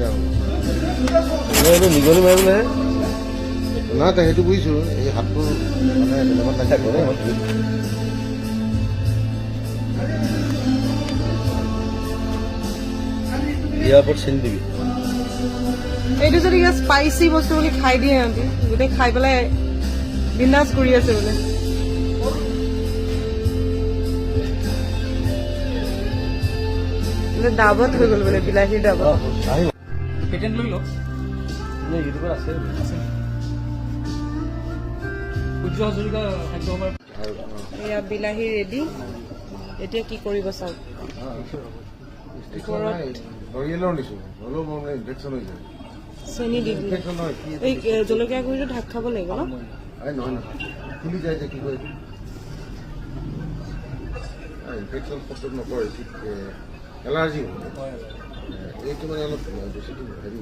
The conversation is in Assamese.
এইটো নিগনি মাৰিবলে নাই তাই সেইটো বুজিছোঁ এই হাতটো মানে বেলেগত নাথাকে ইয়াৰ ওপৰত চেনি দিবি এইটো যদি স্পাইচি বস্তু বুলি খাই দিয়ে সিহঁতি গোটেই খাই পেলাই বিন্দাছ কৰি আছে বোলে দাবত হৈ গ'ল বোলে বিলাহীৰ দাবত পেটেন্ট লৈ লওক ইউটিউবত আছে সূৰ্য হাজৰিকা খাদ্য সভাৰ এয়া বিলাহী ৰেডি এতিয়া কি কৰিব চাওক নৰিয়েলৰ নিছোঁ হ'লেও মোৰ মানে ইনফেকশ্যন হৈ যায় চেনি দি দিলে ইনফেকশ্যন নহয় কি এই জলকীয়া গুড়িটো ঢাক খাব লাগিব ন নহয় নহয় ফুলি যায় যে কি কয় ইনফেকশ্যন ক্ষেত্ৰত নকৰে ঠিক এলাৰ্জি এইটো মানে অলপ বেছিকৈ হেৰি